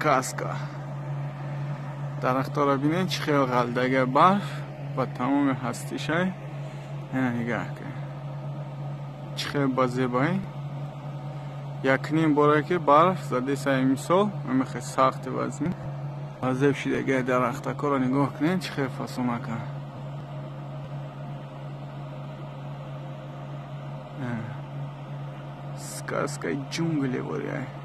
сказка. درخت‌ها را ببینید چه خیلی غلدگه برف با تمام هستیش های اینا نگاه کنید چه خیلی با زیبایی. یک نیم باره که برف زده سه مثال خیلی سخت وزنی عذاب شدگی درخت‌ها را نگاه کنید چه خیلی فسونکه. сказка джунглей.